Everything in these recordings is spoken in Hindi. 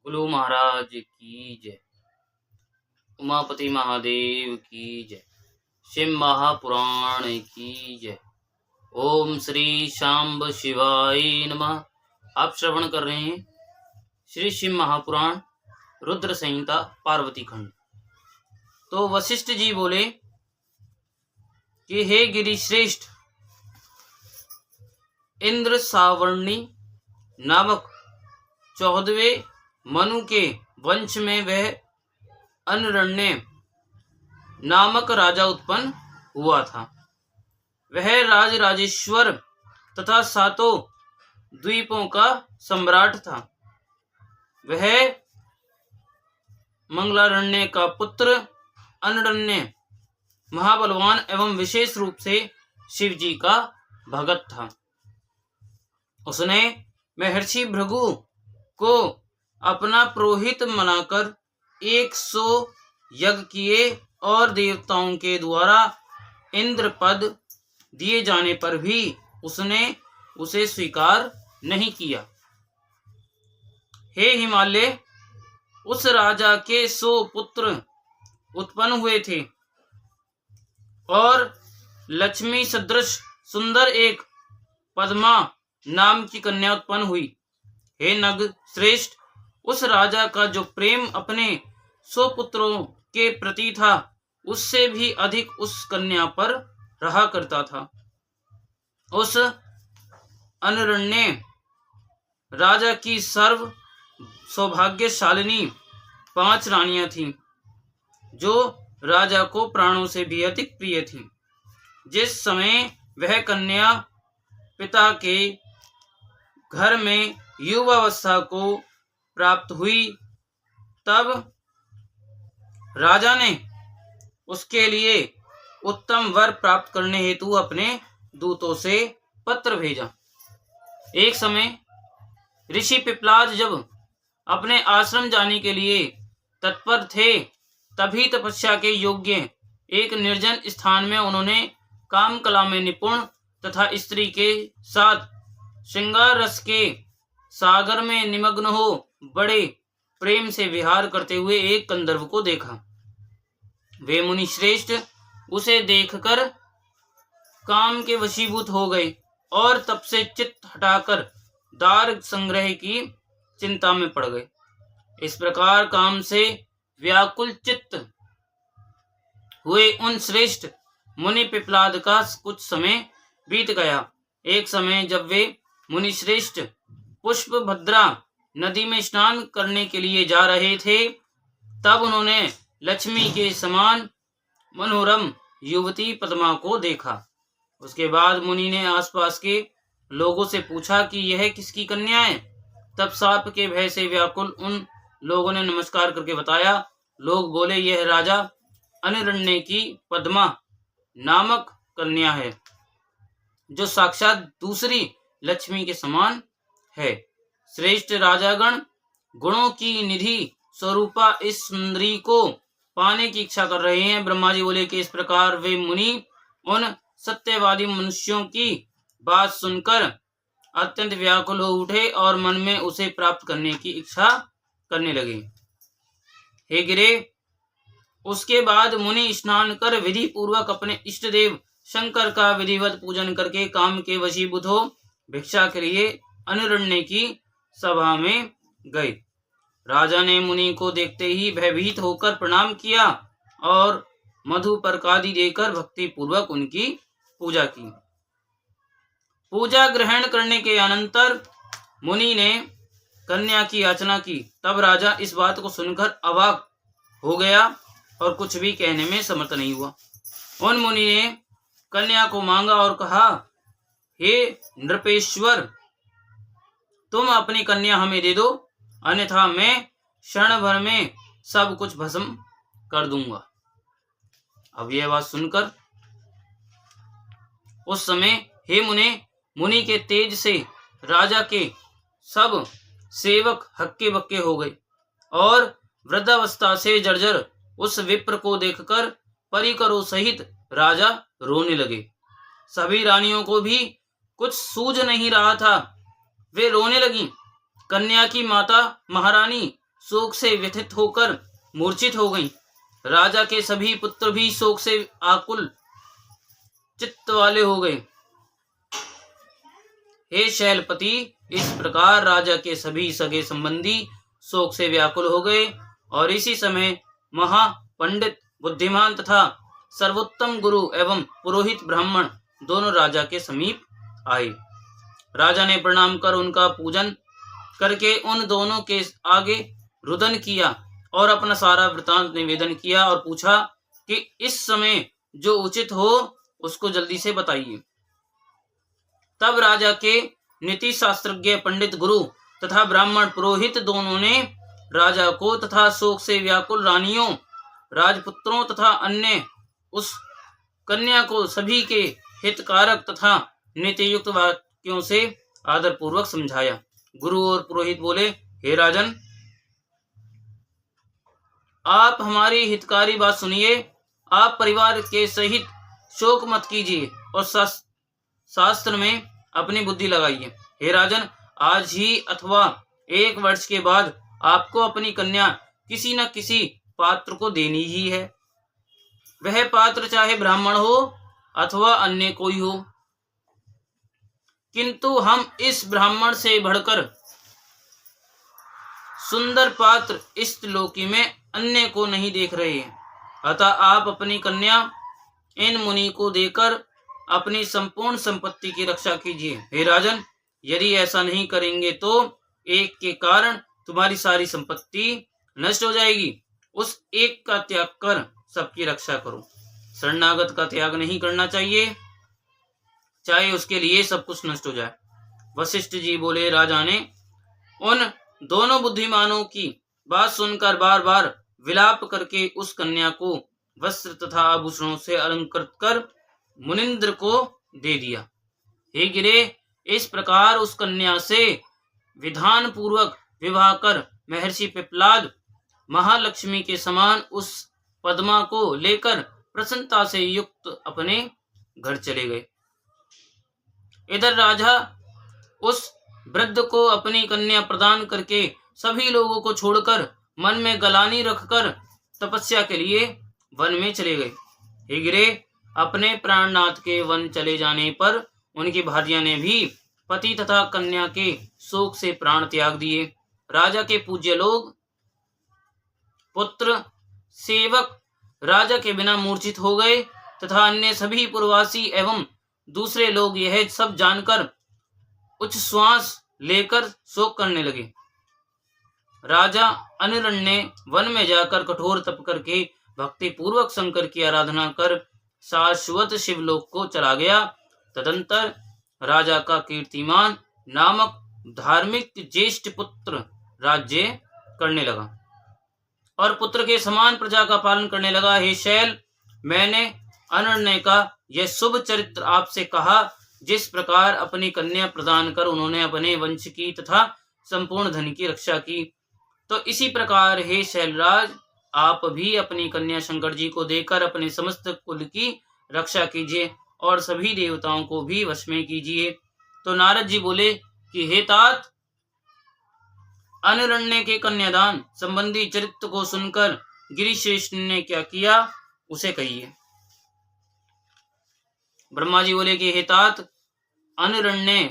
बोलो महाराज की जय। उमापति महादेव की जय। शिव महापुराण की जय। ओम श्री शांब शिवाय नमः। आप श्रवण कर रहे हैं श्री शिव महापुराण रुद्र संहिता पार्वती खंड। तो वशिष्ठ जी बोले कि हे गिरिश्रेष्ठ, इंद्र सावर्णी नामक 14वें मनु के वंश में वह अनरण्य नामक राजा उत्पन्न हुआ था। वह राजराजेश्वर तथा सातों द्वीपों का सम्राट था। वह मंगलारण्य का पुत्र अनरण्य महाबलवान एवं विशेष रूप से शिव जी का भगत था। उसने महर्षि भृगु को अपना पुरोहित मनाकर 100 यज्ञ किए और देवताओं के द्वारा इंद्र पद दिए जाने पर भी उसने उसे स्वीकार नहीं किया। हे हिमालय, उस राजा के 100 पुत्र उत्पन्न हुए थे और लक्ष्मी सदृश सुंदर एक पद्मा नाम की कन्या उत्पन्न हुई। हे नग श्रेष्ठ, उस राजा का जो प्रेम अपने 100 पुत्रों के प्रति था उससे भी अधिक उस कन्या पर रहा करता था। उस अनरण्य राजा की सर्व सौभाग्यशालिनी 5 रानियां थीं, जो राजा को प्राणों से भी अधिक प्रिय थीं। जिस समय वह कन्या पिता के घर में युवावस्था को प्राप्त हुई, तब राजा ने उसके लिए उत्तम वर प्राप्त करने हेतु अपने दूतों से पत्र भेजा। एक समय ऋषि पिप्पलाद जब अपने आश्रम जाने के लिए तत्पर थे, तभी तपस्या के योग्य एक निर्जन स्थान में उन्होंने काम कला में निपुण तथा स्त्री के साथ श्रृंगार रस के सागर में निमग्न हो बड़े प्रेम से विहार करते हुए एक गंधर्व को देखा। वे मुनि श्रेष्ठ उसे देखकर काम के वशीभूत हो गए और तब से चित्त हटाकर दार संग्रह की चिंता में पड़ गए। इस प्रकार काम से व्याकुल चित्त हुए उन श्रेष्ठ मुनि पिप्पलाद का कुछ समय बीत गया। एक समय जब वे मुनि श्रेष्ठ पुष्पभद्रा नदी में स्नान करने के लिए जा रहे थे, तब उन्होंने लक्ष्मी के समान मनोरम युवती पद्मा को देखा। उसके बाद मुनि ने आसपास के लोगों से पूछा कि यह किसकी कन्या है। तब सांप के भय से व्याकुल उन लोगों ने नमस्कार करके बताया। लोग बोले, यह राजा अनरण्य की पद्मा नामक कन्या है, जो साक्षात दूसरी लक्ष्मी के समान है। श्रेष्ठ राजागण गुणों की निधि स्वरूपा इस सुंदरी को पाने की इच्छा कर रहे हैं। ब्रह्मा जी बोले कि इस प्रकार वे मुनि उन सत्यवादी मनुष्यों की बात सुनकर अत्यंत व्याकुल हो उठे और मन में उसे प्राप्त करने की इच्छा करने लगे। हे गिरे, उसके बाद मुनि स्नान कर विधि पूर्वक अपने इष्ट देव शंकर का विधिवत पूजन करके काम के वशीभूत हो भिक्षा के लिए अनरण्य की सभा में गए। राजा ने मुनि को देखते ही भयभीत होकर प्रणाम किया और मधु पर्कादि देकर भक्ति पूर्वक उनकी पूजा की। पूजा ग्रहण करने के अनंतर मुनि ने कन्या की याचना की। तब राजा इस बात को सुनकर अवाक हो गया और कुछ भी कहने में समर्थ नहीं हुआ। उन मुनि ने कन्या को मांगा और कहा, हे नृपेश्वर, तुम अपनी कन्या हमें दे दो, अन्यथा मैं क्षण भर में सब कुछ भस्म कर दूंगा। अब यह बात सुनकर उस समय हे मुनि के तेज से राजा के सब सेवक हक्के बक्के हो गए और वृद्धावस्था से जर्जर उस विप्र को देखकर परिकरों सहित राजा रोने लगे। सभी रानियों को भी कुछ सूझ नहीं रहा था, वे रोने लगी। कन्या की माता महारानी शोक से व्यथित होकर मूर्छित हो गईं। राजा के सभी पुत्र भी शोक से आकुल चित्त वाले हो गए। हे शैलपति, इस प्रकार राजा के सभी सगे संबंधी शोक से व्याकुल हो गए और इसी समय महापंडित, बुद्धिमान तथा सर्वोत्तम गुरु एवं पुरोहित ब्राह्मण दोनों राजा के समीप आए। राजा ने प्रणाम कर उनका पूजन करके उन दोनों के आगे रुदन किया और अपना सारा वृतांत निवेदन किया और पूछा कि इस समय जो उचित हो उसको जल्दी से बताइए। तब राजा के नीति शास्त्रज्ञ पंडित गुरु तथा ब्राह्मण पुरोहित दोनों ने राजा को तथा शोक से व्याकुल रानियों, राजपुत्रों तथा अन्य उस कन्या को सभी के हितकारक तथा नीतियुक्त वाक्यों से आदरपूर्वक समझाया। गुरु और पुरोहित बोले, हे राजन, आप हमारी हितकारी बात सुनिए। आप परिवार के सहित शोक मत कीजिए और शास्त्र में अपनी बुद्धि लगाइए। हे राजन, आज ही अथवा 1 वर्ष के बाद आपको अपनी कन्या किसी न किसी पात्र को देनी ही है। वह पात्र चाहे ब्राह्मण हो अथवा अन्य कोई हो, किंतु हम इस ब्राह्मण से बढ़कर सुंदर पात्र इस त्रिलोकी में अन्य को नहीं देख रहे हैं। अतः आप अपनी कन्या इन मुनि को देकर अपनी संपूर्ण संपत्ति की रक्षा कीजिए। हे राजन, यदि ऐसा नहीं करेंगे तो एक के कारण तुम्हारी सारी संपत्ति नष्ट हो जाएगी। उस एक का त्याग कर सबकी रक्षा करो। शरणागत का त्याग नहीं करना चाहिए, चाहे उसके लिए सब कुछ नष्ट हो जाए। वशिष्ठ जी बोले, राजा ने उन दोनों बुद्धिमानों की बात सुनकर बार बार विलाप करके उस कन्या को वस्त्र तथा आभूषणों से अलंकृत कर मुनिंद्र को दे दिया। हे गिरे, इस प्रकार उस कन्या से विधान पूर्वक विवाह कर महर्षि पिप्लाद महालक्ष्मी के समान उस पद्मा को लेकर प्रसन्नता से युक्त अपने घर चले गए। इधर राजा उस वृद्ध को अपनी कन्या प्रदान करके सभी लोगों को छोड़कर मन में गलानी रखकर तपस्या के लिए वन में चले गए। हे गिरे, अपने प्राणनाथ के वन चले जाने पर उनकी भार्या ने भी पति तथा कन्या के शोक से प्राण त्याग दिए। राजा के पूज्य लोग, पुत्र, सेवक राजा के बिना मूर्छित हो गए तथा अन्य सभी पुरवासी एवं दूसरे लोग यह सब जानकर उच्च श्वास लेकर शोक करने लगे। राजा अनिरण्य वन में जाकर कठोर तप करके भक्ति पूर्वक शंकर की आराधना कर शाश्वत शिवलोक को चला गया। तदंतर राजा का कीर्तिमान नामक धार्मिक ज्येष्ठ पुत्र राज्य करने लगा और पुत्र के समान प्रजा का पालन करने लगा। हे शैल, मैंने अनन्य का यह शुभ चरित्र आपसे कहा। जिस प्रकार अपनी कन्या प्रदान कर उन्होंने अपने वंश की तथा संपूर्ण धन की रक्षा की, तो इसी प्रकार हे शैलराज, आप भी अपनी कन्या शंकर जी को देकर अपने समस्त कुल की रक्षा कीजिए और सभी देवताओं को भी वश में कीजिए। तो नारद जी बोले कि हे तात, अनिरण्य के कन्यादान संबंधी चरित्र को सुनकर गिरिश्रेष्ठ ने क्या किया उसे कहिए। ब्रह्मा जी बोले कि हे तात, अनिरण्य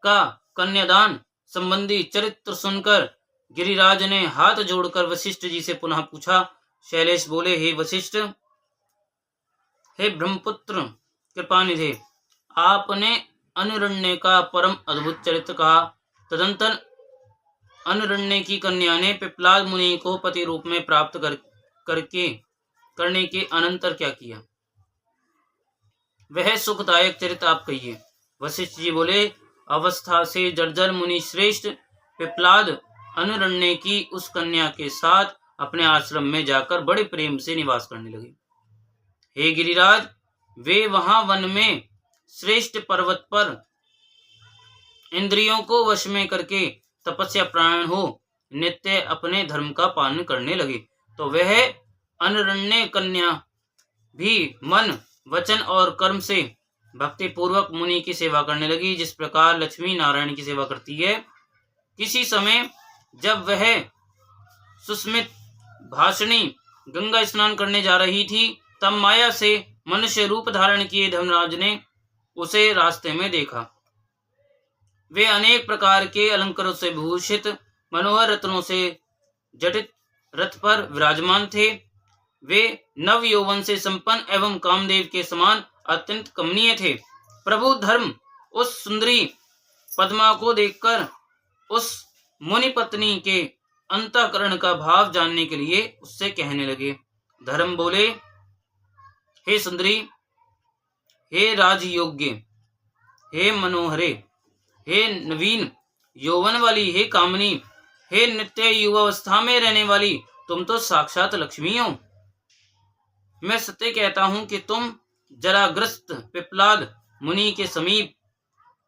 का कन्यादान संबंधी चरित्र सुनकर गिरिराज ने हाथ जोड़कर वशिष्ठ जी से पुनः पूछा। शैलेश बोले, हे वशिष्ठ, हे ब्रह्मपुत्र कृपानिधे, आपने अनिरण्य का परम अद्भुत चरित्र कहा। तदंतर अनिरण्य की कन्या ने पिप्लाद मुनि को पति रूप में प्राप्त करने के अनंतर क्या किया, वह सुखदायक चरित्र आप कहिए। वशिष्ठ जी बोले, अवस्था से जर्जर मुनि श्रेष्ठ पिप्लाद अनिरण्य की उस कन्या के साथ अपने आश्रम में जाकर बड़े प्रेम से निवास करने लगे। हे गिरिराज, वे वहां वन में श्रेष्ठ पर्वत पर इंद्रियों को वश में करके तपस्या प्राण हो नित्य अपने धर्म का पालन करने लगे। तो वह अनिरण्य कन्या भी मन, वचन और कर्म से भक्ति पूर्वक मुनि की सेवा करने लगी, जिस प्रकार लक्ष्मी नारायण की सेवा करती है। किसी समय जब वह सुस्मित भाषणी गंगा स्नान करने जा रही थी, तब माया से मनुष्य रूप धारण किए धर्मराज ने उसे रास्ते में देखा। वे अनेक प्रकार के अलंकारों से भूषित मनोहर रत्नों से जटित रथ पर विराजमान थे। वे नव यौवन से संपन्न एवं कामदेव के समान अत्यंत कमनीय थे। प्रभु धर्म उस सुंदरी पद्मा को देखकर उस मुनि पत्नी के अंतःकरण का भाव जानने के लिए उससे कहने लगे। धर्म बोले, हे सुंदरी, हे राजयोग्य, हे मनोहरे, हे नवीन यौवन वाली, हे कामनी, हे नित्य युवावस्था में रहने वाली, तुम तो साक्षात लक्ष्मी हो। मैं सत्य कहता हूं कि तुम जराग्रस्त पिपलाद मुनि के समीप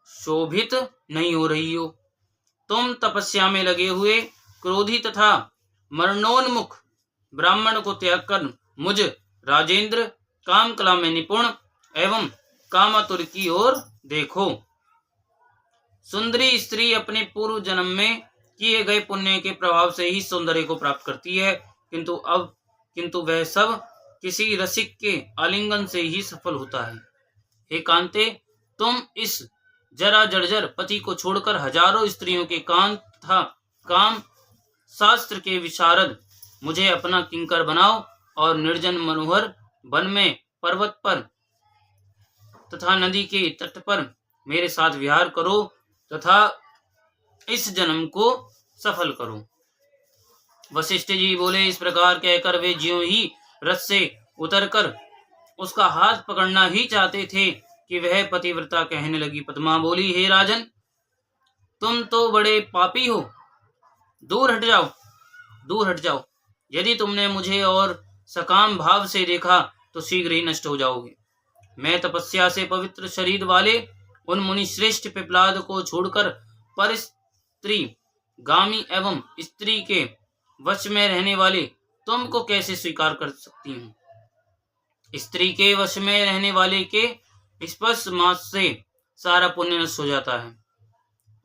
शोभित नहीं हो रही हो। तुम तपस्या में लगे हुए क्रोधी तथा मरणोन्मुख ब्राह्मण को त्याग कर मुझ राजेंद्र काम कला में निपुण एवं कामातुर की ओर देखो। सुंदरी स्त्री अपने पूर्व जन्म में किए गए पुण्य के प्रभाव से ही सौंदर्य को प्राप्त करती है, किंतु वह सब किसी रसिक के आलिंगन से ही सफल होता है। हे कांते, तुम इस जरा जर्जर पति को छोड़कर हजारों स्त्रियों के कांत तथा काम शास्त्र के विशारद मुझे अपना किंकर बनाओ और निर्जन मनोहर वन में, पर्वत पर तथा नदी के तट पर मेरे साथ विहार करो तथा इस जन्म को सफल करो। वशिष्ठ जी बोले, इस प्रकार कहकर वे ज्यों ही रथ से उतरकर उसका हाथ पकड़ना ही चाहते थे कि वह पतिव्रता कहने लगी। पद्मा बोली, हे राजन, तुम तो बड़े पापी हो, दूर हट जाओ, दूर हट जाओ। यदि तुमने मुझे और सकाम भाव से देखा तो शीघ्र ही नष्ट हो जाओगे। मैं तपस्या से पवित्र शरीर वाले उन मुनि श्रेष्ठ पिपलाद को छोड़कर पर स्त्री गामी एवं स्त्री के वश में रहने वाले तुमको कैसे स्वीकार कर सकती हूँ। स्त्री के वश में रहने वाले के स्पर्श मास से सारा पुण्य नष्ट हो जाता है।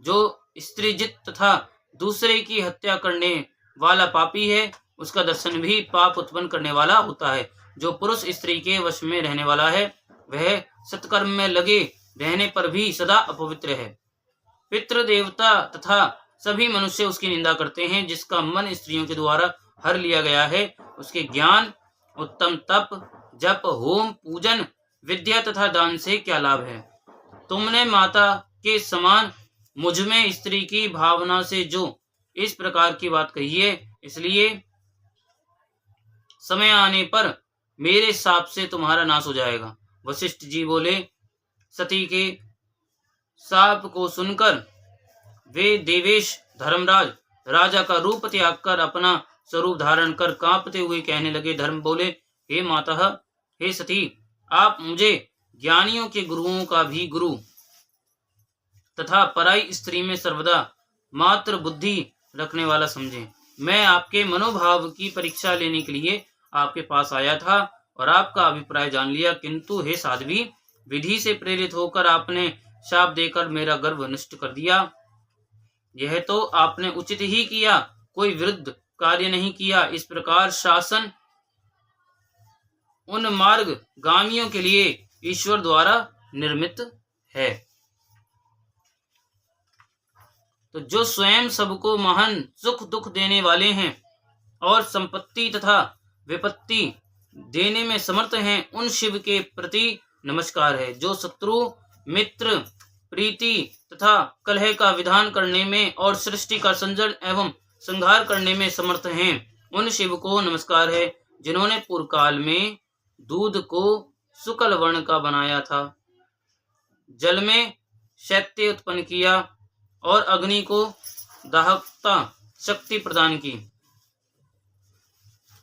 जो स्त्रीजित तथा दूसरे की हत्या करने वाला पापी है, उसका दर्शन भी पाप उत्पन्न करने वाला होता है। जो पुरुष स्त्री के वश में रहने वाला है, वह सत्कर्म में लगे रहने पर भी सदा अपवित्र है। पितृ देवता तथा सभी मनुष्य उसकी निंदा करते हैं। जिसका मन स्त्रियों के द्वारा हर लिया गया है, उसके ज्ञान, उत्तम तप, जप, होम, पूजन, विद्या तथा दान से क्या लाभ है। तुमने माता के समान मुझ में स्त्री की भावना से जो इस प्रकार की बात कही है, इसलिए समय आने पर मेरे शाप से तुम्हारा नाश हो जाएगा। वशिष्ठ जी बोले, सती के शाप को सुनकर वे देवेश धर्मराज राजा का रूप त्याग कर अपना स्वरूप धारण कर कांपते हुए कहने लगे। धर्म बोले, हे माता, हे सती, आप मुझे ज्ञानियों के गुरुओं का भी गुरु तथा पराई स्त्री में सर्वदा मात्र बुद्धि रखने वाला समझें। मैं आपके मनोभाव की परीक्षा लेने के लिए आपके पास आया था और आपका अभिप्राय जान लिया, किंतु हे साध्वी, विधि से प्रेरित होकर आपने शाप देकर मेरा गर्व नष्ट कर दिया। यह तो आपने उचित ही किया, कोई विरुद्ध कार्य नहीं किया। इस प्रकार शासन उन मार्ग गामियों के लिए ईश्वर द्वारा निर्मित है। तो जो स्वयं सबको महान सुख दुख देने वाले हैं और संपत्ति तथा विपत्ति देने में समर्थ हैं, उन शिव के प्रति नमस्कार है। जो शत्रु मित्र प्रीति तथा कलह का विधान करने में और सृष्टि का संजन एवं संहार करने में समर्थ हैं, उन शिव को नमस्कार है। जिन्होंने पूर्व काल में दूध को शुक्ल वर्ण का बनाया था, जल में शैत्य उत्पन्न किया और अग्नि को दाहकता शक्ति प्रदान की,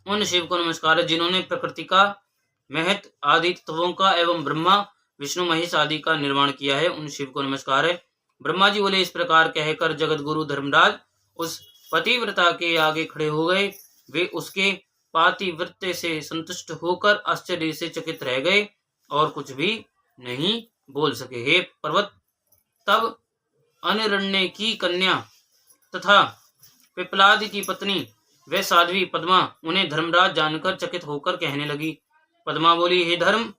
उन शिव को नमस्कार है। जिन्होंने प्रकृति का, महत आदि तत्वों का एवं ब्रह्मा विष्णु महेश आदि का निर्माण किया है, उन शिव को नमस्कार है। ब्रह्मा जी बोले, इस प्रकार कहकर जगत गुरु धर्मराज उस पतिव्रता के आगे खड़े हो गए। वे उसके पातिव्रत्य से संतुष्ट होकर आश्चर्य से चकित रह गए और कुछ भी नहीं बोल सके। हे पर्वत, तब अनिरण्य की कन्या तथा पिपलाद की पत्नी वह साध्वी पद्मा उन्हें धर्मराज जानकर चकित होकर कहने लगी। पद्मा बोली, हे धर्म,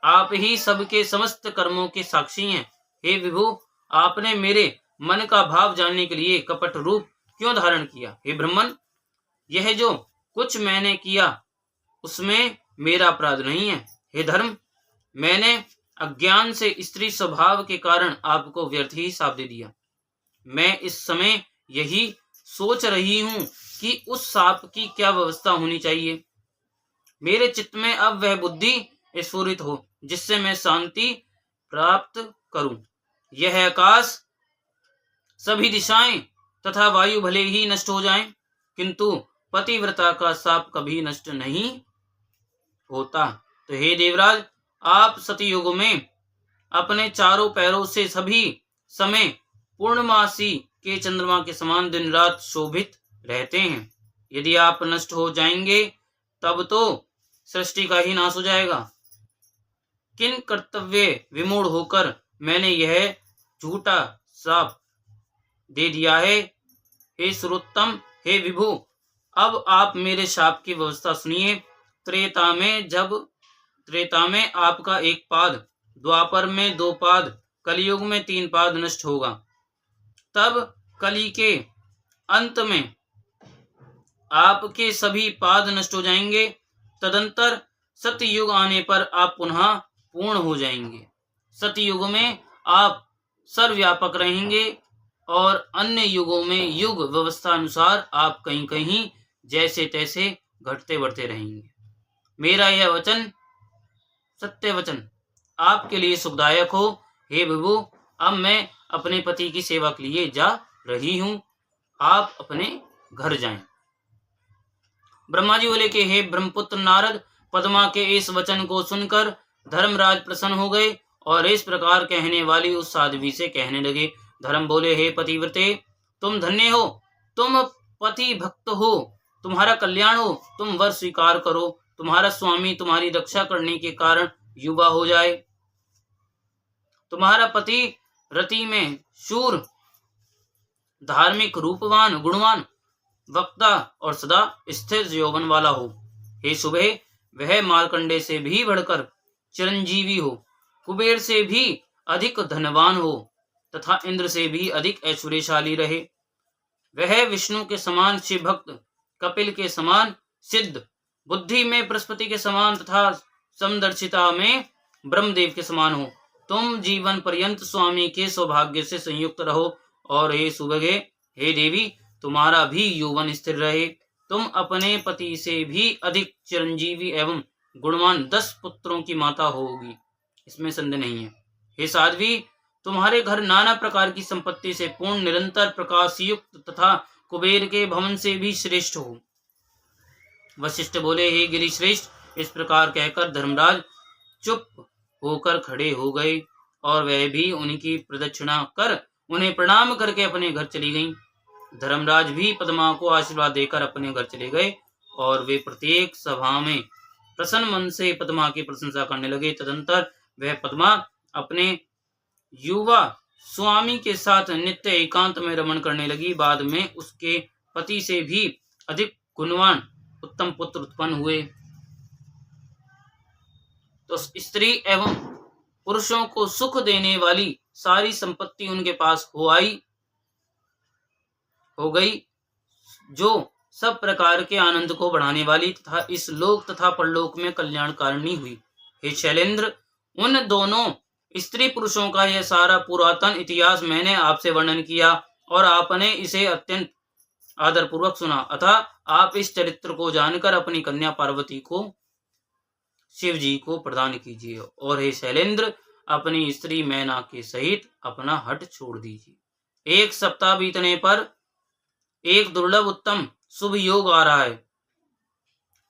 आप ही सबके समस्त कर्मों के साक्षी हैं। हे विभु, आपने मेरे मन का भाव जानने के लिए कपट रूप क्यों धारण किया? हे ब्राह्मण, यह जो कुछ मैंने किया उसमें मेरा अपराध नहीं है। हे धर्म, मैंने अज्ञान से स्त्री स्वभाव के कारण आपको व्यर्थ ही शाप दे दिया। मैं इस समय यही सोच रही हूं कि उस शाप की क्या व्यवस्था होनी चाहिए। मेरे चित्त में अब वह बुद्धि स्फुरित हो जिससे मैं शांति प्राप्त करूं। यह आकाश, सभी दिशाएं तथा वायु भले ही नष्ट हो जाएं, किंतु पतिव्रता का शाप कभी नष्ट नहीं होता। तो हे देवराज, आप सतयुग में अपने चारों पैरों से सभी समय पूर्णमासी के चंद्रमा के समान दिन रात शोभित रहते हैं। यदि आप नष्ट हो जाएंगे तब तो सृष्टि का ही नाश हो जाएगा। किन कर्तव्य विमूढ़ होकर मैंने यह झूठा शाप दे दिया है। हे सुरोत्तम, हे विभु, अब आप मेरे शाप की व्यवस्था सुनिए। त्रेता में आपका एक पाद, द्वापर में 2 पाद, कलयुग में 3 पाद नष्ट होगा। तब कली के अंत में आपके सभी पाद नष्ट हो जाएंगे। तदंतर सतयुग आने पर आप पुनः पूर्ण हो जाएंगे। सतयुग में आप सर्वव्यापक रहेंगे और अन्य युगों में युग व्यवस्था अनुसार आप कहीं कहीं जैसे तैसे घटते बढ़ते रहेंगे। मेरा यह वचन, सत्य वचन, आपके लिए सुखदायक हो। हे विभु, अब मैं अपने पति की सेवा के लिए जा रही हूं, आप अपने घर जाएं। ब्रह्मा जी बोले कि हे ब्रह्मपुत्र नारद, पद्मा के इस वचन को सुनकर धर्मराज प्रसन्न हो गए और इस प्रकार कहने वाली उस साध्वी से कहने लगे। धर्म बोले, हे पतिव्रते, तुम धन्य हो, तुम पति भक्त हो, तुम्हारा कल्याण हो, तुम वर स्वीकार करो। तुम्हारा स्वामी तुम्हारी रक्षा करने के कारण युवा हो जाए। तुम्हारा पति रति में शूर, धार्मिक, रूपवान, गुणवान, वक्ता और सदा स्थिर यौवन वाला हो। हे शुभे, वह मार्कंडे से भी बढ़कर चिरंजीवी हो, कुबेर से भी अधिक धनवान हो तथा इंद्र से भी अधिक ऐश्वर्यशाली रहे। वह विष्णु के समान शिव भक्त, कपिल के समान सिद्ध, बुद्धि में बृहस्पति के समान तथा समदर्शिता में ब्रह्मदेव के समान हो। तुम जीवन पर्यंत स्वामी के सौभाग्य से संयुक्त रहो और हे सुभगे, हे देवी, तुम्हारा भी यौवन स्थिर रहे। तुम अपने पति से भी अधिक चिरंजीवी एवं गुणवान 10 पुत्रों की माता होगी, इसमें संदेह नहीं है। हे साध्वी, तुम्हारे घर नाना प्रकार की संपत्ति से पूर्ण, निरंतर प्रकाश युक्त तथा कुबेर के भवन से भी श्रेष्ठ हो। वशिष्ठ बोले, हे गिरि श्रेष्ठ, इस प्रकार कहकर धर्मराज चुप होकर खड़े हो गए और वह भी उनकी प्रदक्षिणा कर उन्हें प्रणाम करके अपने घर चली गईं। धर्मराज भी पद्मा को आशीर्वाद देकर अपने घर चले गए और वे प्रत्येक सभा में प्रसन्न मन से पद्मा की प्रशंसा करने लगे। तदंतर वह पद्मा अपने युवा स्वामी के साथ नित्य एकांत में रमण करने लगी। बाद में उसके पति से भी अधिक गुणवान उत्तम पुत्र उत्पन्न हुए। तो स्त्री एवं पुरुषों को सुख देने वाली सारी संपत्ति उनके पास हो गई, जो सब प्रकार के आनंद को बढ़ाने वाली तथा इस लोक तथा परलोक में कल्याणकारिणी हुई। हे शैलेंद्र, उन दोनों स्त्री पुरुषों का यह सारा पुरातन इतिहास मैंने आपसे वर्णन किया और आपने इसे अत्यंत आदरपूर्वक सुना। अतः आप इस चरित्र को जानकर अपनी कन्या पार्वती को शिव जी को प्रदान कीजिए और हे शैलेंद्र, अपनी स्त्री मैना के सहित अपना हट छोड़ दीजिए। 1 सप्ताह बीतने पर एक दुर्लभ उत्तम शुभ योग आ रहा है।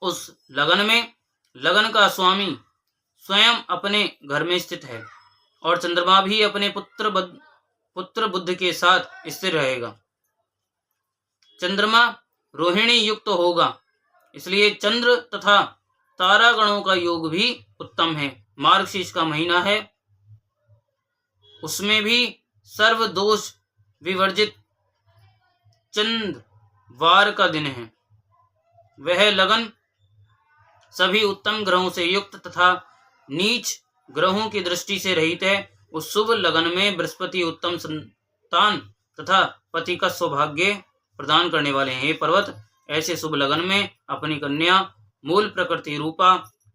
उस लगन में लगन का स्वामी स्वयं अपने घर में स्थित है और चंद्रमा भी अपने पुत्र बुद्ध के साथ स्थिर रहेगा। चंद्रमा रोहिणी युक्त होगा, इसलिए चंद्र तथा तारागणों का योग भी उत्तम है। मार्गशीर्ष का महीना है, उसमें भी सर्व दोष विवर्जित चंद वार का दिन है। वह लगन सभी उत्तम ग्रहों से युक्त तथा नीच ग्रहों की दृष्टि से रहित है। उस शुभ लगन में बृहस्पति उत्तम संतान तथा पति का सौभाग्य प्रदान करने वाले हैं। हे पर्वत, ऐसे शुभ लगन में अपनी कन्या मूल प्रकृति रूपा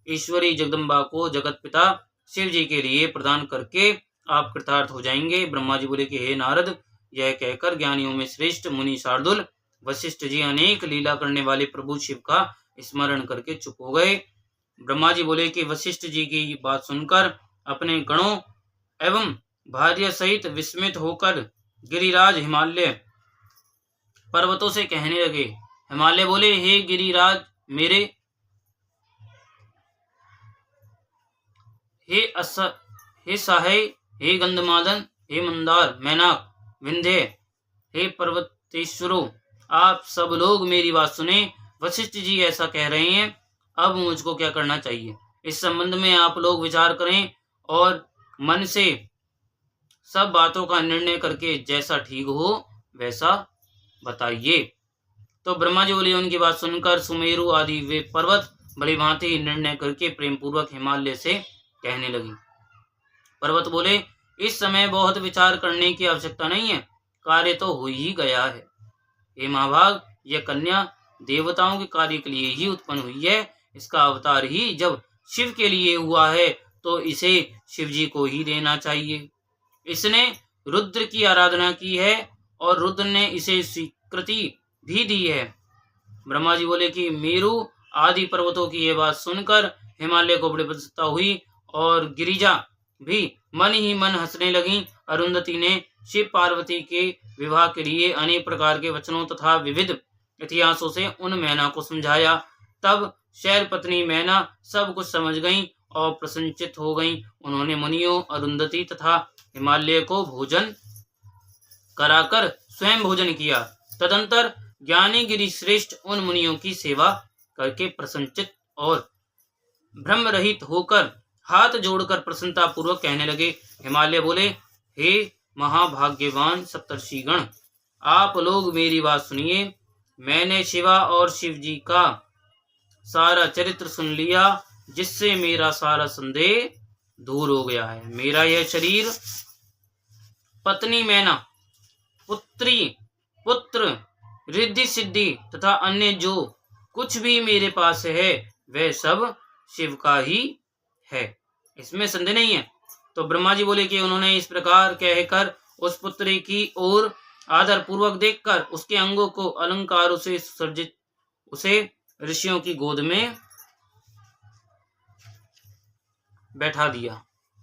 ईश्वरी जगदम्बा को जगत पिता शिव जी के लिए प्रदान करके आप कृतार्थ हो जाएंगे। ब्रह्मा जी बोले कि हे नारद, यह कहकर ज्ञानियों में श्रेष्ठ मुनि शार्दुल वशिष्ठ जी अनेक लीला करने वाले प्रभु शिव का स्मरण करके चुप हो गए। ब्रह्मा जी बोले कि वशिष्ठ जी की बात सुनकर अपने गणों एवं भार्य सहित विस्मित होकर गिरिराज हिमालय पर्वतों से कहने लगे। हिमालय बोले, हे गिरिराज मेरे, हे साहे, हे गंधमादन, हे मंदार, मैनाक, विंध्य, हे पर्वतेश्वरों, आप सब लोग मेरी बात सुने। वशिष्ठ जी ऐसा कह रहे हैं, अब मुझको क्या करना चाहिए, इस संबंध में आप लोग विचार करें और मन से सब बातों का निर्णय करके जैसा ठीक हो वैसा बताइए। तो ब्रह्मा जी बोले, उनकी बात सुनकर सुमेरु आदि वे पर्वत बड़ी भांति निर्णय करके प्रेम पूर्वक हिमालय से कहने लगी। पर्वत बोले, इस समय बहुत विचार करने की आवश्यकता नहीं है, कार्य तो हो ही गया है। हे महाभाग, यह कन्या देवताओं के कार्य के लिए ही उत्पन्न हुई है। इसका अवतार ही जब शिव के लिए हुआ है तो इसे शिव जी को ही देना चाहिए। इसने रुद्र की आराधना की है और रुद्र ने इसे स्वीकृति भी दी है। ब्रह्मा जी बोले कि मेरु आदि पर्वतों की यह बात सुनकर हिमालय को बड़ी प्रसन्नता हुई और गिरिजा भी मन ही मन हंसने लगी। अरुंधति ने शिव पार्वती के विवाह के लिए अनेक प्रकार के वचनों तथा विविध इतिहासों से उन मैना को समझाया। तब शैल पत्नी मैना सब कुछ समझ गईं और प्रसन्नचित हो गईं। उन्होंने मुनियों, अरुंधति तथा हिमालय को भोजन कराकर स्वयं भोजन किया। तदंतर ज्ञानी गिरि श्रेष्ठ उन मुनियों की सेवा करके प्रसन्नचित और भ्रम रहित होकर हाथ जोड़कर प्रसन्नता पूर्वक कहने लगे। हिमालय बोले, हे महाभाग्यवान सप्तर्षिगण, आप लोग मेरी बात सुनिए। मैंने शिवा और शिव जी का सारा चरित्र सुन लिया, जिससे मेरा सारा संदेह दूर हो गया है। मेरा यह शरीर पत्नी मैना, पुत्र, रिद्धि सिद्धि तथा अन्य जो कुछ भी मेरे पास है वह सब शिव का ही है, इसमें संदेह नहीं है। तो ब्रह्मा जी बोले कि उन्होंने इस प्रकार कहकर उस पुत्री की ओर आदर पूर्वक देखकर उसके अंगों को अलंकारों से सुसज्जित उसे ऋषियों की गोद में बैठा दिया।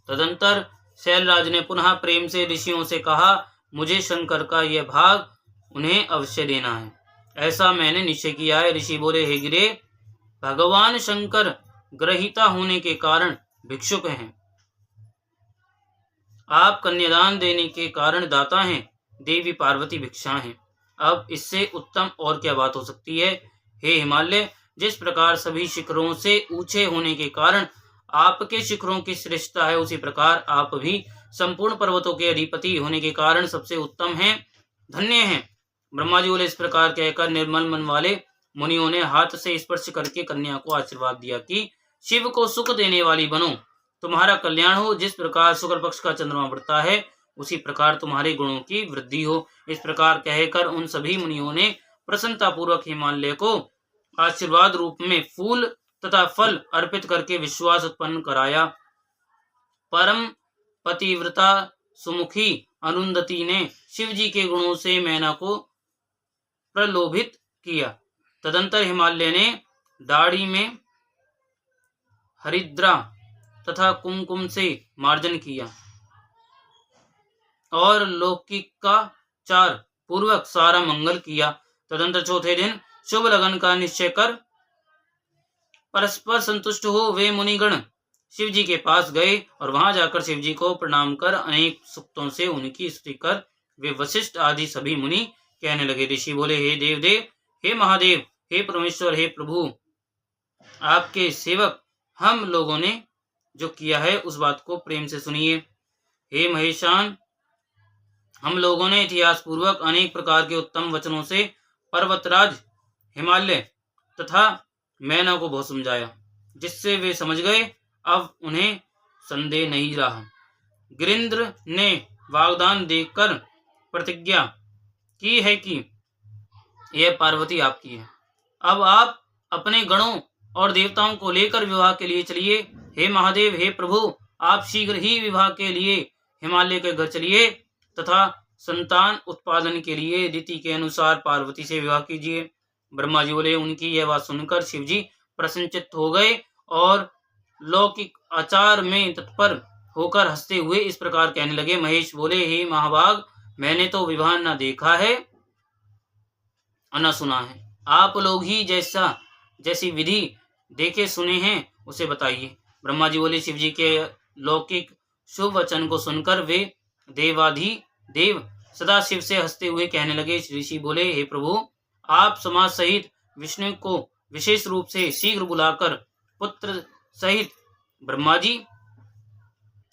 तदंतर शैलराज ने पुनः प्रेम से ऋषियों से कहा, मुझे शंकर का यह भाग उन्हें अवश्य देना है, ऐसा मैंने निश्चय किया है। ऋषि बोले, हे गिरे, भगवान शंकर ग्रहिता होने के कारण भिक्षुक हैं, आप कन्यादान देने के कारण दाता हैं, देवी पार्वती भिक्षा हैं। अब इससे उत्तम और क्या बात हो सकती है। हे हिमालय, जिस प्रकार सभी शिखरों से ऊंचे होने के कारण आपके शिखरों की श्रेष्ठता है, उसी प्रकार आप भी संपूर्ण पर्वतों के अधिपति होने के कारण सबसे उत्तम हैं, धन्य हैं। ब्रह्मा जी बोले, इस प्रकार कहकर निर्मल मन वाले मुनियों ने हाथ से स्पर्श करके कन्या को आशीर्वाद दिया कि शिव को सुख देने वाली बनो, तुम्हारा कल्याण हो। जिस प्रकार शुक्ल पक्ष का चंद्रमा बढ़ता है, उसी प्रकार तुम्हारे गुणों की वृद्धि हो। इस प्रकार कहकर उन सभी मुनियों ने प्रसन्नता पूर्वक हिमालय को आशीर्वाद रूप में फूल तथा फल अर्पित करके विश्वास उत्पन्न कराया। परम पतिव्रता सुमुखी अरुंधति ने शिव जी के गुणों से मैना को प्रलोभित किया। तदंतर हिमालय ने दाढ़ी में हरिद्रा तथा कुमकुम से मार्जन किया और लौकिकाचार पूर्वक सारा मंगल किया। तदंतर चौथे दिन शुभ लगन का निश्चय कर परस्पर संतुष्ट हो वे मुनिगण शिव जी के पास गए और वहां जाकर शिव जी को प्रणाम कर अनेक सूक्तों से उनकी स्तुति कर वे वशिष्ठ आदि सभी मुनि कहने लगे। ऋषि बोले, हे देवदेव, हे महादेव, हे परमेश्वर, हे प्रभु, आपके सेवक हम लोगों ने जो किया है उस बात को प्रेम से सुनिए। हे महेशान, हम लोगों ने इतिहास पूर्वक अनेक प्रकार के उत्तम वचनों से पर्वतराज हिमालय तथा मैना को बहुत समझाया, जिससे वे समझ गए। अब उन्हें संदेह नहीं रहा। गिरिंद्र ने वाग्दान देकर प्रतिज्ञा की है कि यह पार्वती आपकी है। अब आप अपने गणों और देवताओं को लेकर विवाह के लिए चलिए। हे महादेव, हे प्रभु, आप शीघ्र ही विवाह के लिए हिमालय के घर चलिए तथा संतान उत्पादन के लिए रीति के अनुसार पार्वती से विवाह कीजिए। ब्रह्मा जी बोले। उनकी यह बात सुनकर शिव जी प्रसन्नचित्त हो गए और लौकिक आचार में तत्पर होकर हंसते हुए इस प्रकार कहने लगे। महेश बोले, हे महाभाग, मैंने तो विवाह न देखा है न सुना है। आप लोग ही जैसी विधि देखे सुने हैं उसे बताइए। ब्रह्मा जी बोले। शिव जी के लौकिक शुभ वचन को सुनकर वे देवाधिदेव सदा शिव से हंसते हुए कहने लगे। ऋषि बोले, हे प्रभु, आप समाज सहित विष्णु को विशेष रूप से शीघ्र बुलाकर पुत्र सहित ब्रह्मा जी,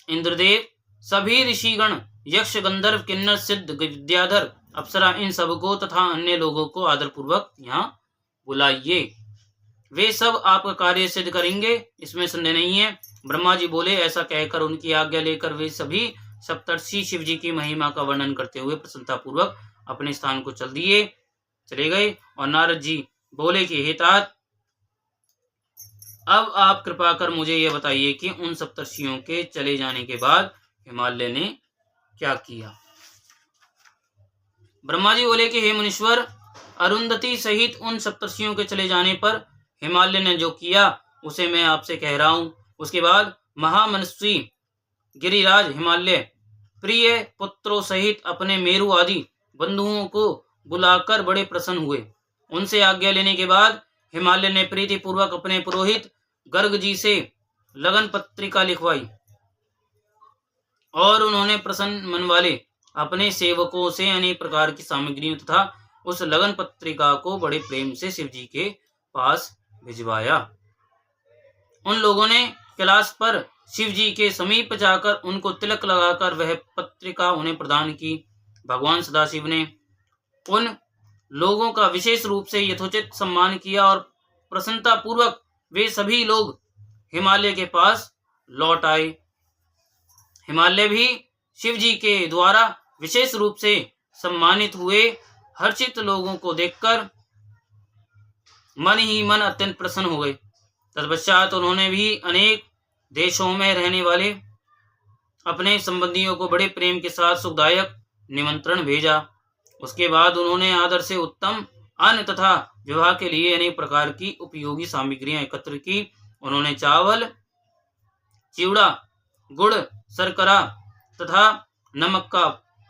इंद्रदेव, सभी ऋषिगण, यक्ष, गंधर्व, किन्नर, सिद्ध, विद्याधर, अप्सरा, इन सबको तथा अन्य लोगों को आदरपूर्वक यहाँ बुलाइए। वे सब आपका कार्य सिद्ध करेंगे, इसमें संदेह नहीं है। ब्रह्मा जी बोले। ऐसा कहकर उनकी आज्ञा लेकर वे सभी सप्तर्षि शिव जी की महिमा का वर्णन करते हुए प्रसन्नतापूर्वक अपने स्थान को चले गए। और नारद जी बोले कि हे तात, अब आप कृपा कर मुझे यह बताइए कि उन सप्तर्षियों के चले जाने के बाद हिमालय ने क्या किया। ब्रह्मा जी बोले कि हे मुनीश्वर, अरुंधति सहित उन सप्तर्षियों के चले जाने पर हिमालय ने जो किया उसे मैं आपसे कह रहा हूं। उसके बाद महामनस्वी गिरिराज हिमालय प्रिय पुत्रों सहित अपने मेरु आदि बंधुओं को बुलाकर बड़े प्रसन्न हुए। उनसे आज्ञा लेने के बाद हिमालय ने प्रीति पूर्वक अपने पुरोहित गर्ग जी से लगन पत्रिका लिखवाई और उन्होंने प्रसन्न मन वाले अपने सेवकों से अनेक प्रकार की सामग्रियों तथा उस लगन पत्रिका को बड़े प्रेम से शिव जी के पास भिजवाया। उन लोगों ने कैलाश पर शिव जी के समीप जाकर उनको तिलक लगाकर वह पत्रिका उन्हें प्रदान की। भगवान सदाशिव ने उन लोगों का विशेष रूप से यथोचित सम्मान किया और प्रसन्नता पूर्वक वे सभी लोग हिमालय के पास लौट आए। हिमालय भी शिव जी के द्वारा विशेष रूप से सम्मानित हुए। हर्षित लोगों को देखकर मन ही मन अत्यंत प्रसन्न हो गए। तत्पश्चात उन्होंने भी अनेक देशों में रहने वाले अपने संबंधियों को बड़े प्रेम के साथ सुखदायक निमंत्रण भेजा। उसके बाद उन्होंने आदर से उत्तम अन्न तथा विवाह के लिए अनेक प्रकार की उपयोगी सामग्रियां एकत्र की। उन्होंने चावल, चिवड़ा, गुड़, शर्करा तथा नमक का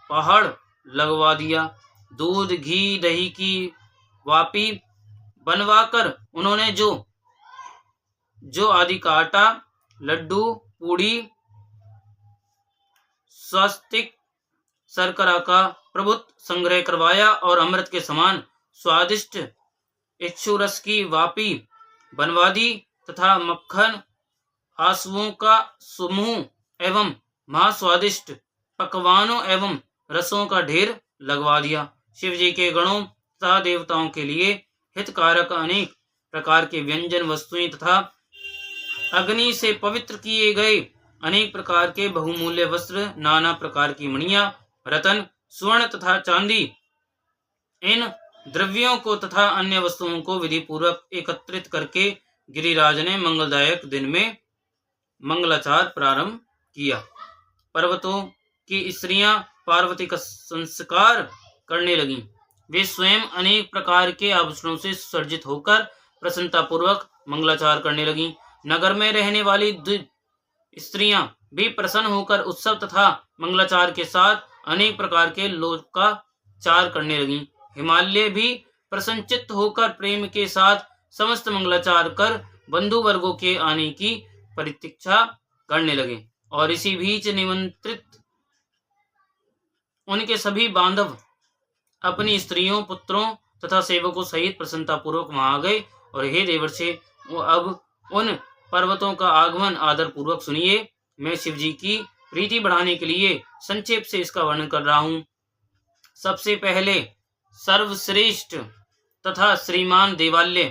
पहाड़ लगवा दिया। दूध, घी, दही की वापी बनवाकर उन्होंने जो आदि का आटा, लड्डू, पूड़ी, स्वस्तिक, शर्करा का प्रभुत संग्रह करवाया और अमृत के समान स्वादिष्ट इक्षुरस की वापी बनवा दी तथा मक्खन, आंसुओं का समूह एवं महास्वादिष्ट पकवानों एवं रसों का ढेर लगवा दिया। शिव जी के गणों तथा देवताओं के लिए हितकारक अनेक प्रकार के व्यंजन वस्तुएं तथा अग्नि से पवित्र किए गए अनेक प्रकार के बहुमूल्य वस्त्र, नाना प्रकार की मणियां, रतन, स्वर्ण तथा चांदी, इन द्रव्यों को तथा अन्य वस्तुओं को विधि पूर्वक एकत्रित करके गिरिराज ने मंगलदायक दिन में मंगलाचार प्रारंभ किया। पर्वतों की स्त्रियां पार्वती का संस्कार करने लगीं। वे स्वयं अनेक प्रकार के आभूषणों से सुसज्जित होकर प्रसन्नता पूर्वक मंगलाचार करने लगीं। नगर में रहने वाली स्त्रियां भी प्रसन्न होकर उत्सव तथा मंगलाचार के साथ अनेक प्रकार के लोकाचार करने लगीं। हिमालय भी प्रसन्नचित्त होकर प्रेम के साथ समस्त मंगलाचार कर बंधु वर्गों के आने की प्रतीक्षा करने लगे। और इसी बीच निमंत्रित उनके सभी बांधव अपनी स्त्रियों, पुत्रों तथा सेवकों सहित प्रसन्नता पूर्वक वहां आ गए। और हे देवर्षि, अब उन पर्वतों का आगमन आदर पूर्वक सुनिए। मैं शिव जी की प्रीति बढ़ाने के लिए संक्षेप से इसका वर्णन कर रहा हूं। सबसे पहले सर्वश्रेष्ठ तथा श्रीमान देवालय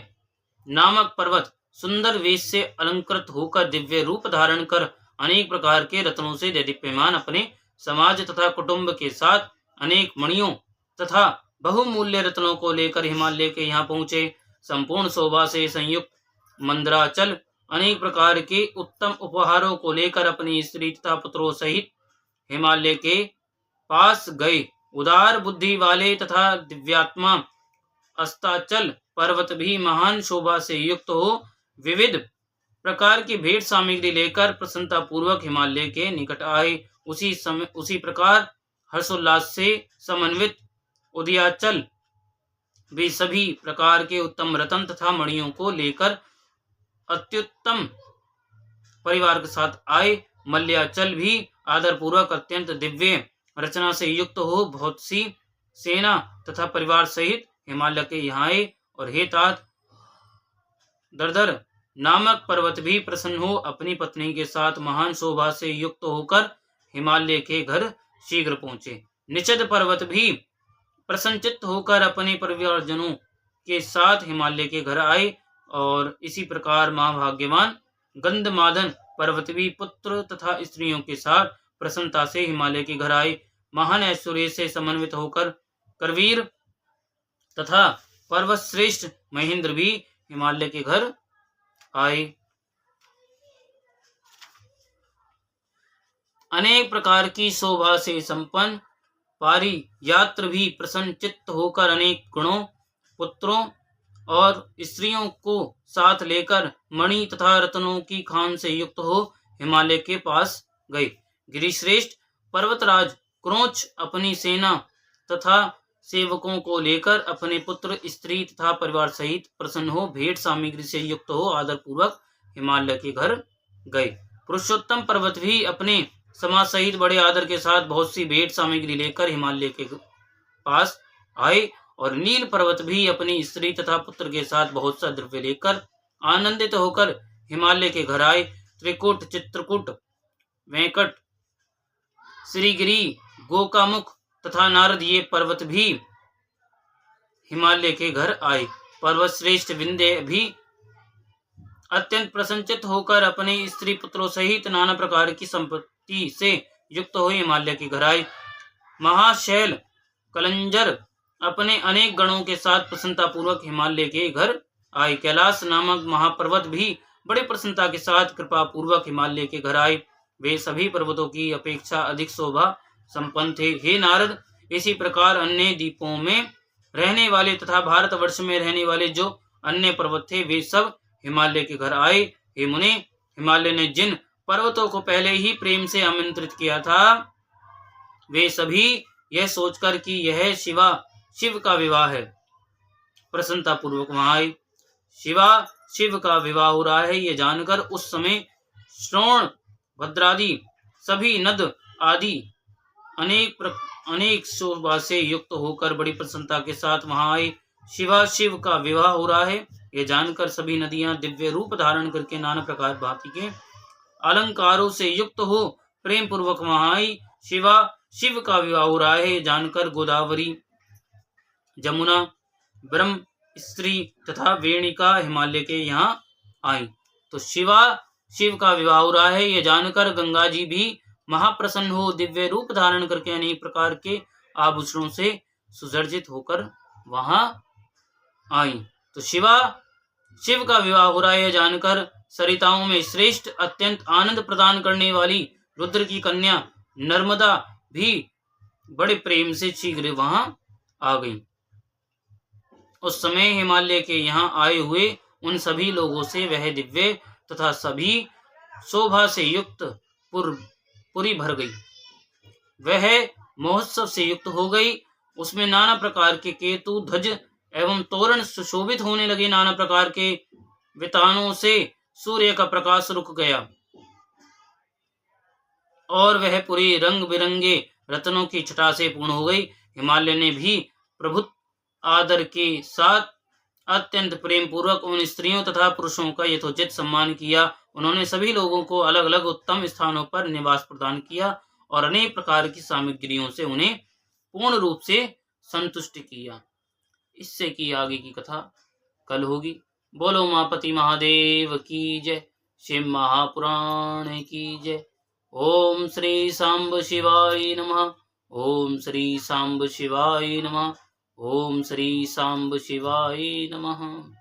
नामक पर्वत सुंदर वेश से अलंकृत होकर दिव्य रूप धारण कर अनेक प्रकार के रत्नों से देदीप्यमान अपने समाज तथा कुटुंब के साथ अनेक मणियों तथा बहुमूल्य रत्नों को लेकर हिमालय के यहाँ पहुंचे। संपूर्ण शोभा से संयुक्त मंदराचल अनेक प्रकार के उत्तम उपहारों को लेकर अपनी स्त्री तथा पुत्रों सहित हिमालय के पास गए। उदार बुद्धि वाले तथा दिव्यात्मा अस्ताचल पर्वत भी महान शोभा से युक्त हो विविध प्रकार की भेंट सामग्री लेकर प्रसन्नता पूर्वक हिमालय के निकट आए। उसी प्रकार हर्षोल्लास से समन्वित उदयाचल भी सभी प्रकार के उत्तम रत्न तथा मणियों को लेकर अत्युत्तम परिवार के साथ आए। मल्याचल भी आदर पूर्वक अत्यंत दिव्य रचना से युक्त हो बहुत सी सेना तथा परिवार सहित हिमालय के यहाँ आए। और हे तात, दरदर नामक पर्वत भी प्रसन्न हो अपनी पत्नी के साथ महान शोभा से युक्त होकर हिमालय के घर शीघ्र पहुंचे। निषद पर्वत भी प्रसन्नचित्त होकर अपने परिवारजनों के साथ हिमालय के घर आए। और इसी प्रकार महाभाग्यवान गंधमादन पर्वत भी पुत्र तथा स्त्रियों के साथ प्रसन्नता से हिमालय के घर आए। महान ऐश्वर्य से समन्वित होकर करवीर तथा पर्वत श्रेष्ठ महेंद्र भी हिमालय के घर आए। अनेक प्रकार की शोभा से संपन्न पारी यात्र भी प्रसन्न चित्त होकर अनेक गुणों पुत्रों और स्त्रियों को साथ लेकर मणि तथा रत्नों की खान से युक्त हो हिमालय के पास गए। गिरिश्रेष्ठ पर्वतराज क्रोच अपनी सेना तथा सेवकों को लेकर अपने पुत्र स्त्री तथा परिवार सहित प्रसन्न हो भेंट सामग्री से युक्त हो आदर पूर्वक हिमालय के घर गए। पुरुषोत्तम पर्वत भी अपने समाज सहित बड़े आदर के साथ बहुत सी भेंट सामग्री लेकर हिमालय के पास आए। और नील पर्वत भी अपनी स्त्री तथा पुत्र के साथ बहुत सा द्रव्य लेकर आनंदित होकर हिमालय के घर आए। त्रिकुट चित्रकूट वेंकट श्रीगिरी गोकामुख तथा नारद ये पर्वत भी हिमालय के घर आए। पर्वत श्रेष्ठ विंध्य भी अत्यंत प्रसन्नचित होकर अपने स्त्री पुत्रों सहित नाना प्रकार की संपत्ति से युक्त हो हिमालय के घर आए। महाशैल कलंजर अपने अनेक गणों के साथ प्रसन्नता पूर्वक हिमालय के घर आए। कैलाश नामक महापर्वत भी बड़े प्रसन्नता के साथ कृपा पूर्वक हिमालय के घर आए। वे सभी पर्वतों की अपेक्षा अधिक शोभा संपन्न थे। हे नारद, इसी प्रकार अन्य द्वीपों में रहने वाले तथा भारतवर्ष में रहने वाले जो अन्य पर्वत थे वे सब हिमालय के घर आए। हे मुने, हिमालय ने जिन पर्वतों को पहले ही प्रेम से आमंत्रित किया था वे सभी यह सोचकर कि यह शिव का विवाह है प्रसन्नता पूर्वक वहां आए। शिव का विवाह हो रहा है ये जानकर उस समय श्रवण भद्रादि सभी नद आदि अनेक शोभा से युक्त होकर बड़ी प्रसन्नता के साथ वहां आए। शिव का विवाह हो रहा है ये जानकर सभी नदियां दिव्य रूप धारण करके नाना प्रकार भांति के अलंकारों से युक्त हो प्रेम पूर्वक वहां आई। शिव का विवाह हो रहा है जानकर गोदावरी जमुना ब्रह्म स्त्री तथा वेणिका हिमालय के यहाँ आई। तो शिव का विवाह हो रहा है ये जानकर गंगा जी भी महाप्रसन्न हो दिव्य रूप धारण करके अनेक प्रकार के आभूषणों से सुसज्जित होकर वहां आई। तो शिव का विवाह हो रहा है जानकर सरिताओं में श्रेष्ठ अत्यंत आनंद प्रदान करने वाली रुद्र की कन्या नर्मदा भी बड़े प्रेम से शीघ्र वहां आ गई। उस समय हिमालय के यहाँ आए हुए उन सभी लोगों से वह दिव्य तथा सभी शोभा से युक्त पुरी भर गई। वह महोत्सव से युक्त हो गई। उसमें नाना प्रकार के केतु ध्वज एवं तोरण सुशोभित होने लगे। नाना प्रकार के वितानों से सूर्य का प्रकाश रुक गया और वह पूरी रंग बिरंगे रत्नों की छटा से पूर्ण हो गई। हिमालय ने भी प्रभुत आदर के साथ अत्यंत प्रेम पूर्वक उन स्त्रियों तथा पुरुषों का यथोचित सम्मान किया। उन्होंने सभी लोगों को अलग अलग उत्तम स्थानों पर निवास प्रदान किया और अनेक प्रकार की सामग्रियों से उन्हें पूर्ण रूप से संतुष्ट किया। इससे की आगे की कथा कल होगी। बोलो उमापति महादेव की जय, शिव महापुराण की जय। ओम श्री सांब शिवाय नमः। ओम श्री सांब शिवाय नमः। ओम श्री सांब शिवाय नमः।